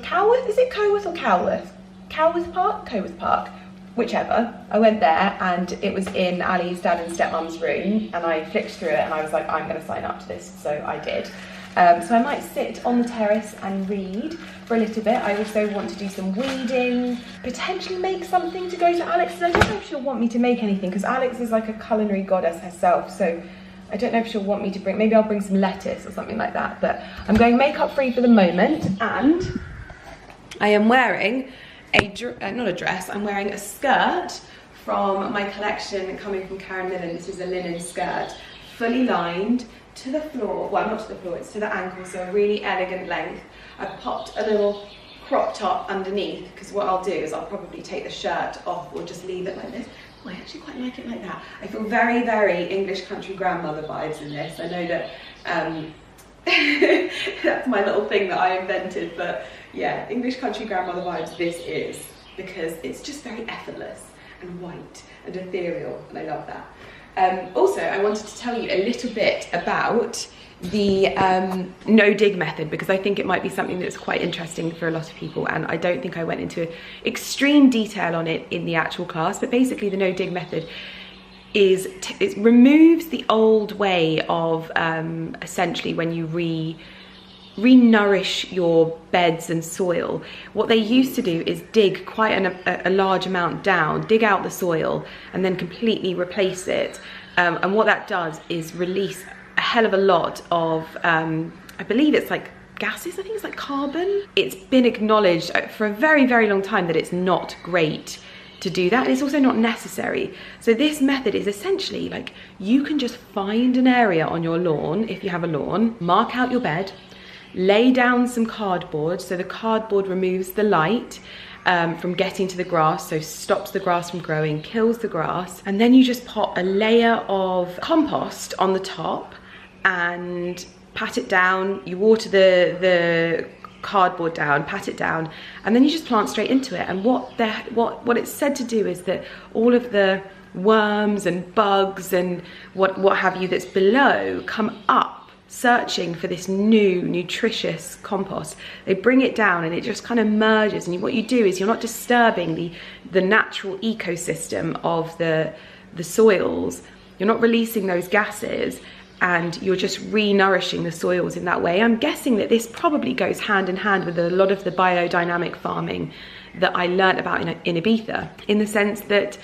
is it Coworth or Cowworth? Coworth Park, whichever. I went there and it was in Ali's dad and stepmom's room, and I flicked through it and I was like, I'm going to sign up to this, so I did. So I might sit on the terrace and read for a little bit. I also want to do some weeding, potentially make something to go to Alex's. I don't know if she'll want me to make anything because Alex is like a culinary goddess herself, so I don't know if she'll want me to bring, maybe I'll bring some lettuce or something like that, but I'm going makeup free for the moment, and I am wearing not a dress, I'm wearing a skirt from my collection coming from Karen Millen. This is a linen skirt, fully lined to the floor, well not to the floor, it's to the ankle, so a really elegant length. I've popped a little crop top underneath because what I'll do is I'll probably take the shirt off or just leave it like this. Oh, I actually quite like it like that. I feel very English country grandmother vibes in this. I know that that's my little thing that I invented, but yeah, English country grandmother vibes this is, because it's just very effortless and white and ethereal, and I love that. Also, I wanted to tell you a little bit about the no dig method, because I think it might be something that's quite interesting for a lot of people, and I don't think I went into extreme detail on it in the actual class, but basically the no dig method is it removes the old way of essentially when you re-nourish your beds and soil. What they used to do is dig quite a large amount down, dig out the soil and then completely replace it, and what that does is release a hell of a lot of I believe it's like gases, I think it's like carbon. It's been acknowledged for a very long time that it's not great to do that, and it's also not necessary. So this method is essentially like, you can just find an area on your lawn, if you have a lawn, mark out your bed, lay down some cardboard, so the cardboard removes the light from getting to the grass, so stops the grass from growing, kills the grass, and then you just put a layer of compost on the top and pat it down. You water the cardboard down, pat it down, and then you just plant straight into it. And what it's said to do is that all of the worms and bugs and what have you that's below come up searching for this new nutritious compost. They bring it down and it just kind of merges, and what you do is you're not disturbing the natural ecosystem of the soils. You're not releasing those gases, and you're just re-nourishing the soils in that way. I'm guessing that this probably goes hand in hand with a lot of the biodynamic farming that I learnt about in Ibiza, in the sense that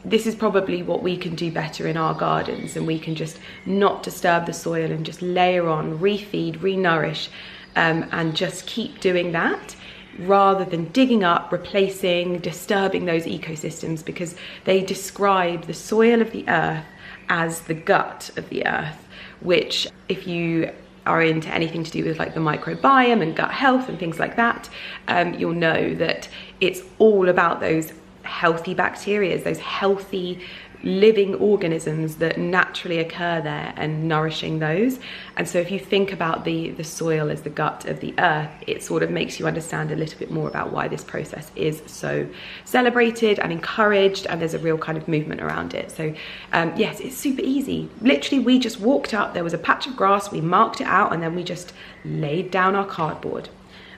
this is probably what we can do better in our gardens, and we can just not disturb the soil and just layer on, refeed, re-nourish, and just keep doing that, rather than digging up, replacing, disturbing those ecosystems, because they describe the soil of the earth as the gut of the earth, which, if you are into anything to do with like the microbiome and gut health and things like that, you'll know that it's all about those healthy bacteria, those healthy living organisms that naturally occur there and nourishing those. And so if you think about the soil as the gut of the earth, it sort of makes you understand a little bit more about why this process is so celebrated and encouraged, and there's a real kind of movement around it. So yes, it's super easy. Literally, we just walked up, there was a patch of grass, we marked it out, and then we just laid down our cardboard,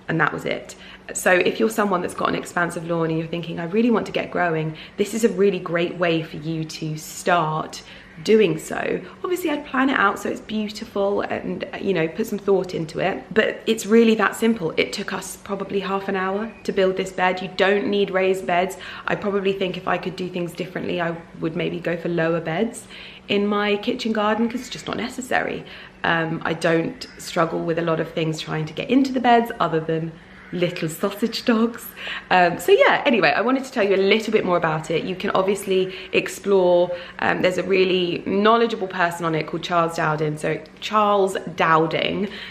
and that was it. So if you're someone that's got an expansive lawn and you're thinking, I really want to get growing, this is a really great way for you to start doing so. Obviously, I'd plan it out so it's beautiful and, you know, put some thought into it, but it's really that simple. It took us probably half an hour to build this bed. You don't need raised beds. I probably think if I could do things differently, I would maybe go for lower beds in my kitchen garden, because it's just not necessary. I don't struggle with a lot of things trying to get into the beds other than little sausage dogs. So yeah, anyway, I wanted to tell you a little bit more about it. You can obviously explore, there's a really knowledgeable person on it called Charles Dowding.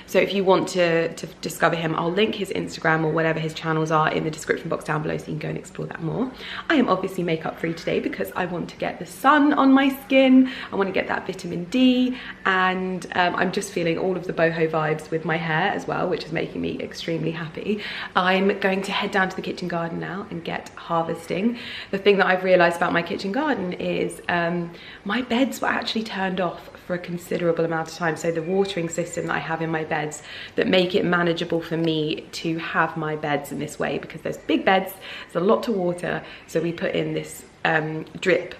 So if you want to discover him, I'll link his Instagram or whatever his channels are in the description box down below, so you can go and explore that more. I am obviously makeup free today because I want to get the sun on my skin, I want to get that vitamin D, and I'm just feeling all of the boho vibes with my hair as well, which is making me extremely happy. I'm going to head down to the kitchen garden now and get harvesting. The thing that I've realised about my kitchen garden is my beds were actually turned off for a considerable amount of time. So the watering system that I have in my beds that make it manageable for me to have my beds in this way, because there's big beds, there's a lot to water, so we put in this drip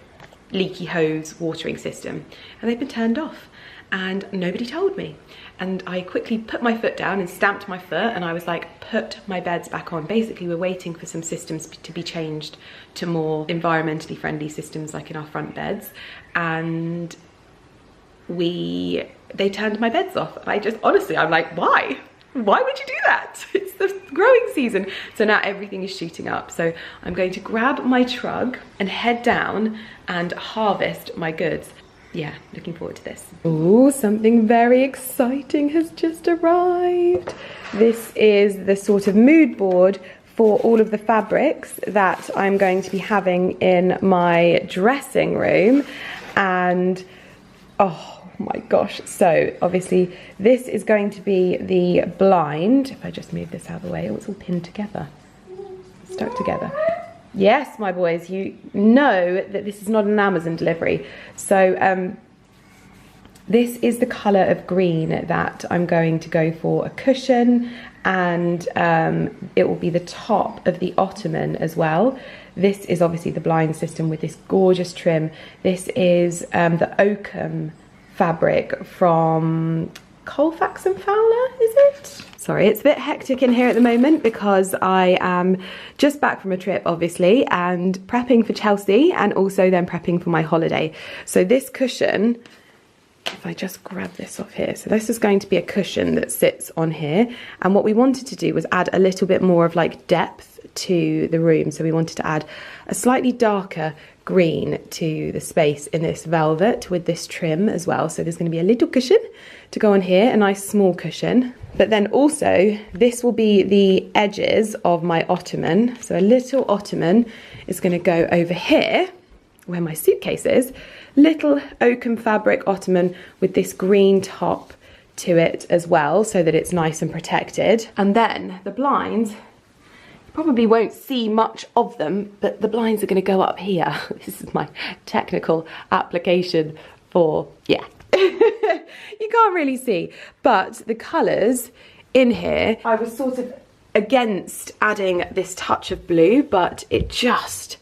leaky hose watering system, and they've been turned off and nobody told me. And I quickly put my foot down and stamped my foot, and I was like, put my beds back on. Basically, we're waiting for some systems to be changed to more environmentally friendly systems, like in our front beds. And they turned my beds off. And I just, honestly, I'm like, why? Why would you do that? It's the growing season. So now everything is shooting up. So I'm going to grab my trug and head down and harvest my goods. Yeah, looking forward to this. Oh, something very exciting has just arrived. This is the sort of mood board for all of the fabrics that I'm going to be having in my dressing room. And oh my gosh, so obviously this is going to be the blind. If I just move this out of the way, oh, it's all pinned together, stuck together. Yes, my boys, you know that this is not an Amazon delivery. So this is the colour of green that I'm going to go for a cushion, and it will be the top of the ottoman as well. This is obviously the blind system with this gorgeous trim. This is the Oakham fabric from Colfax and Fowler, is it? Sorry, it's a bit hectic in here at the moment because I am just back from a trip, obviously, and prepping for Chelsea, and also then prepping for my holiday. So this cushion, if I just grab this off here, so this is going to be a cushion that sits on here, and what we wanted to do was add a little bit more of like depth to the room. So we wanted to add a slightly darker green to the space in this velvet with this trim as well. So there's going to be a little cushion to go on here, a nice small cushion, but then also this will be the edges of my ottoman. So a little ottoman is going to go over here where my suitcase is, little Oakham fabric ottoman with this green top to it as well, so that it's nice and protected. And then the blinds, probably won't see much of them, but the blinds are going to go up here. This is my technical application for, yeah. You can't really see, but the colours in here, I was sort of against adding this touch of blue, but they're just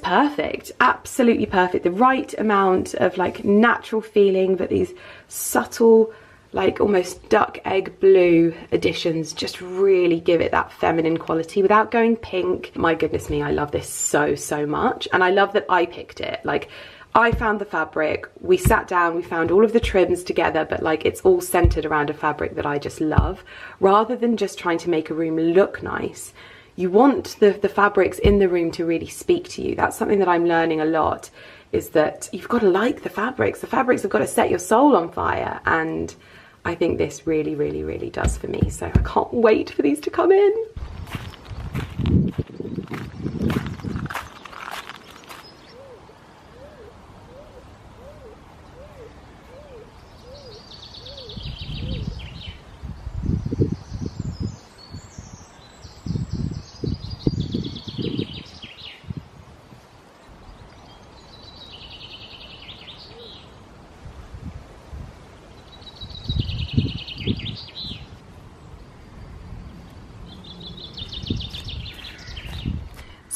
perfect, absolutely perfect. The right amount of like natural feeling, but these subtle, like almost duck egg blue additions just really give it that feminine quality without going pink. My goodness me, I love this so, so much. And I love that I picked it. Like, I found the fabric, we sat down, we found all of the trims together, but like it's all centered around a fabric that I just love. Rather than just trying to make a room look nice, you want the fabrics in the room to really speak to you. That's something that I'm learning a lot, is that you've got to like the fabrics. The fabrics have got to set your soul on fire, and I think this really, really, really does for me. So I can't wait for these to come in.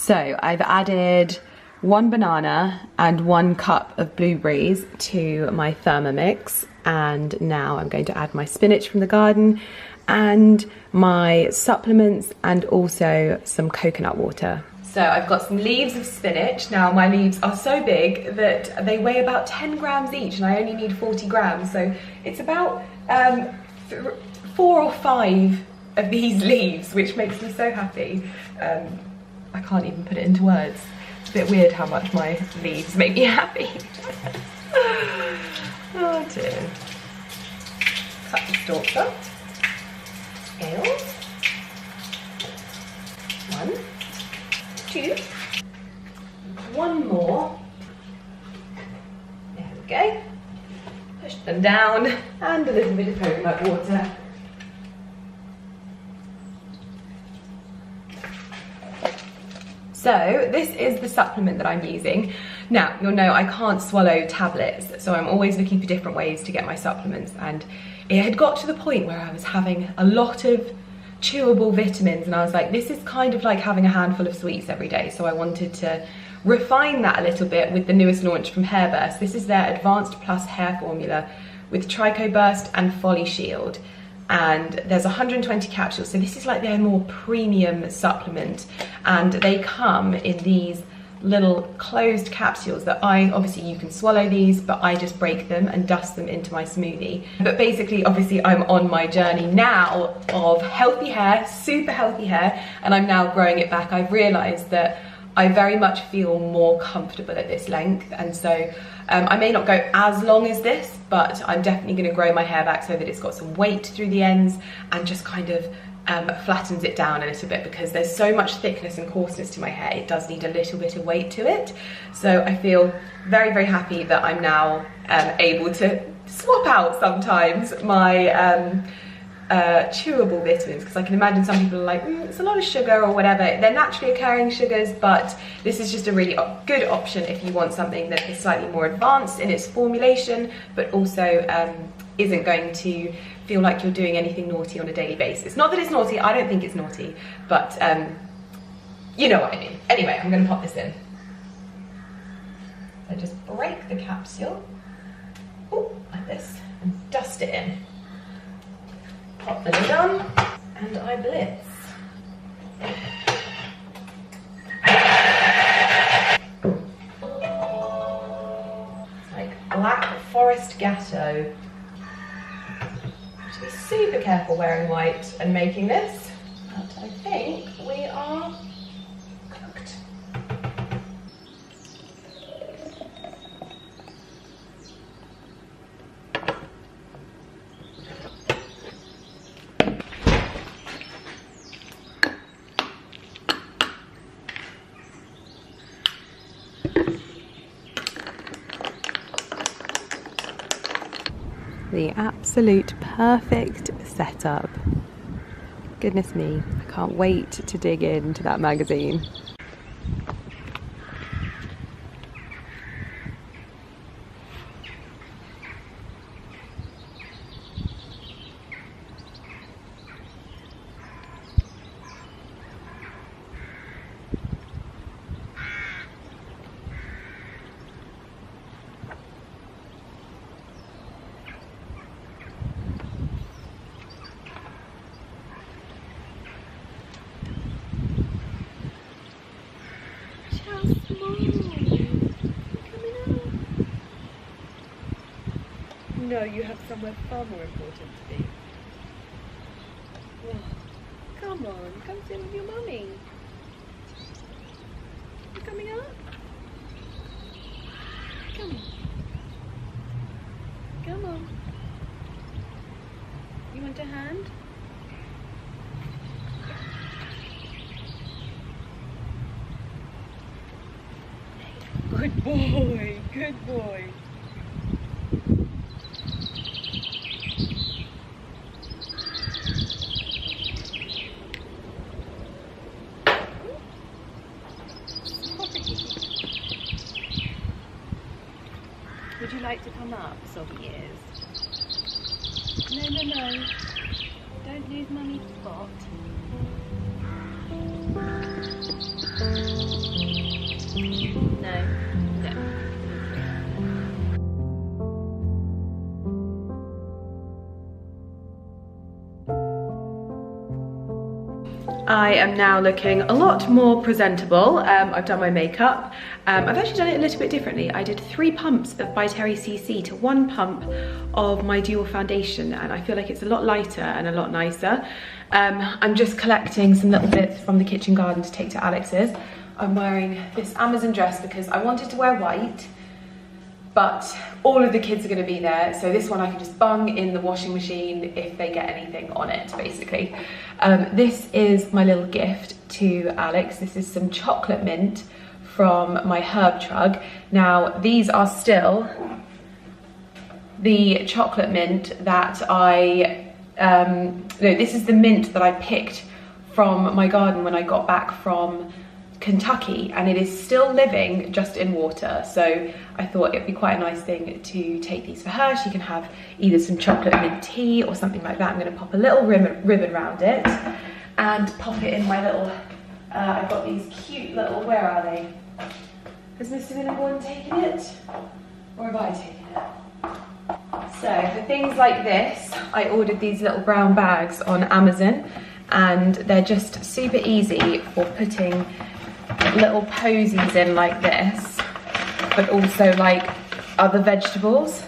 So I've added 1 banana and 1 cup of blueberries to my Thermomix, and now I'm going to add my spinach from the garden and my supplements and also some coconut water. So I've got some leaves of spinach. Now my leaves are so big that they weigh about 10 grams each and I only need 40 grams. So it's about 4 or 5 of these leaves, which makes me so happy. I can't even put it into words. It's a bit weird how much my leaves make me happy. Oh dear. Cut the stalks up. Scales. 1, 2, 1 more. There we go. Push them down and a little bit of coconut water. So this is the supplement that I'm using. Now, you'll know I can't swallow tablets, so I'm always looking for different ways to get my supplements, and it had got to the point where I was having a lot of chewable vitamins and I was like, this is kind of like having a handful of sweets every day. So I wanted to refine that a little bit with the newest launch from Hairburst. This is their Advanced Plus hair formula with Trico Burst and Folly Shield. And there's 120 capsules, so this is like their more premium supplement, and they come in these little closed capsules that obviously you can swallow these, but I just break them and dust them into my smoothie. But basically, obviously I'm on my journey now of healthy hair, super healthy hair, and I'm now growing it back. I've realized that I very much feel more comfortable at this length, and so I may not go as long as this, but I'm definitely going to grow my hair back so that it's got some weight through the ends and just kind of flattens it down a little bit, because there's so much thickness and coarseness to my hair. It does need a little bit of weight to it. So I feel very, very happy that I'm now able to swap out sometimes my chewable vitamins, because I can imagine some people are like, it's a lot of sugar or whatever. They're naturally occurring sugars, but this is just a really good option if you want something that is slightly more advanced in its formulation, but also isn't going to feel like you're doing anything naughty on a daily basis. Not that it's naughty, I don't think it's naughty, but you know what I mean. Anyway, I'm going to pop this in. So just break the capsule, like this, and dust it in. Pop the lid on, and I blitz. It's like Black Forest Gatto. To be super careful wearing white and making this, but I think we are cooked. The absolute perfect setup. Goodness me, I can't wait to dig into that magazine. No, you have somewhere far more important to be. Well, come on, come sit with your mummy. You coming up? Come on. Come on. You want a hand? Good boy, good boy. Would you like to come up, soggy ears? No, no, no. Don't lose mummy's spot. I am now looking a lot more presentable. I've done my makeup. I've actually done it a little bit differently. I did 3 pumps of By Terry CC to 1 pump of my dual foundation, and I feel like it's a lot lighter and a lot nicer. I'm just collecting some little bits from the kitchen garden to take to Alex's. I'm wearing this Amazon dress because I wanted to wear white, but all of the kids are going to be there, so this one I can just bung in the washing machine if they get anything on it, basically. This is my little gift to Alex. This is some chocolate mint from my herb trug. Now, these are still the chocolate mint that no, this is the mint that I picked from my garden when I got back from Kentucky, and it is still living just in water, so I thought it'd be quite a nice thing to take these for her. She can have either some chocolate mint tea or something like that. I'm going to pop a little ribbon around it and pop it in my little I've got these cute little, where are they? Has Mr. Winterbourne taken it, or have I taken it? So for things like this, I ordered these little brown bags on Amazon, and they're just super easy for putting little posies in like this, but also like other vegetables.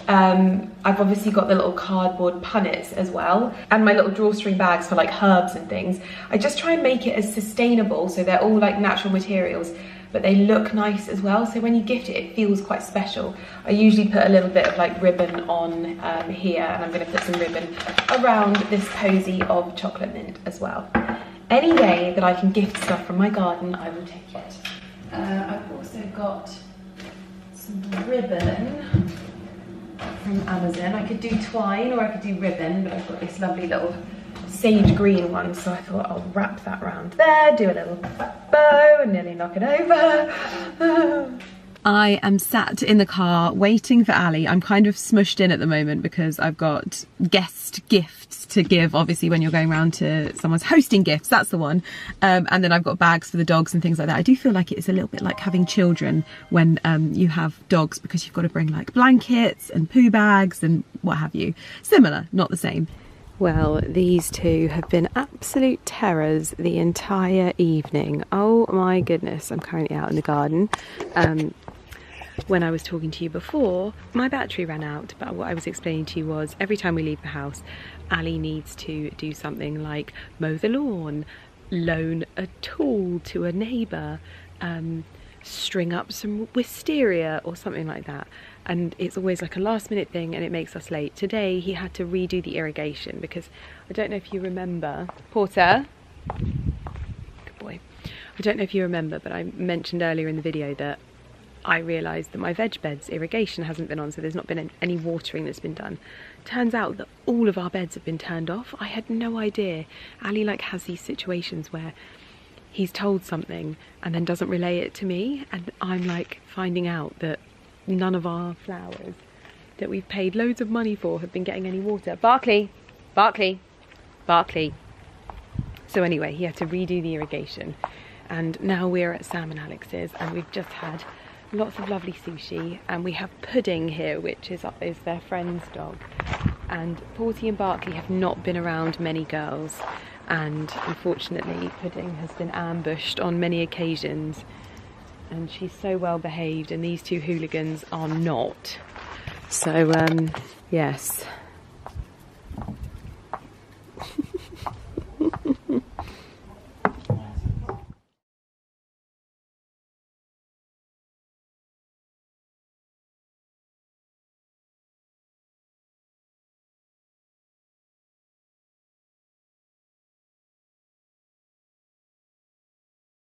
I've obviously got the little cardboard punnets as well, and my little drawstring bags for like herbs and things. I just try and make it as sustainable, so they're all like natural materials, but they look nice as well, so when you gift it, it feels quite special. I usually put a little bit of like ribbon on here, and I'm going to put some ribbon around this posy of chocolate mint as well. Any way that I can gift stuff from my garden, I will take it. I've also got some ribbon from Amazon. I could do twine or I could do ribbon, but I've got this lovely little sage green one, so I thought I'll wrap that around there, do a little bow and nearly knock it over. I am sat in the car waiting for Ali. I'm kind of smushed in at the moment because I've got guest gifts to give, obviously when you're going around to someone's hosting gifts, that's the one. And then I've got bags for the dogs and things like that. I do feel like it's a little bit like having children when you have dogs, because you've got to bring like blankets and poo bags and what have you. Similar, not the same. Well, these two have been absolute terrors the entire evening. Oh my goodness, I'm currently out in the garden. When I was talking to you before, my battery ran out, but what I was explaining to you was every time we leave the house, Ali needs to do something like mow the lawn, loan a tool to a neighbour, string up some wisteria or something like that. And it's always like a last minute thing and it makes us late. Today he had to redo the irrigation because I don't know if you remember, Porter, good boy, I don't know if you remember, but I mentioned earlier in the video that I realised that my veg beds irrigation hasn't been on, so there's not been any watering that's been done. Turns out that all of our beds have been turned off. I had no idea. Ali like has these situations where he's told something and then doesn't relay it to me, and I'm like finding out that none of our flowers that we've paid loads of money for have been getting any water. Barkley, Barkley, Barkley. So anyway, he had to redo the irrigation, and now we're at Sam and Alex's, and we've just had lots of lovely sushi, and we have Pudding here, which is their friend's dog. And Porty and Barkley have not been around many girls, and unfortunately Pudding has been ambushed on many occasions, and she's so well behaved and these two hooligans are not. So yes,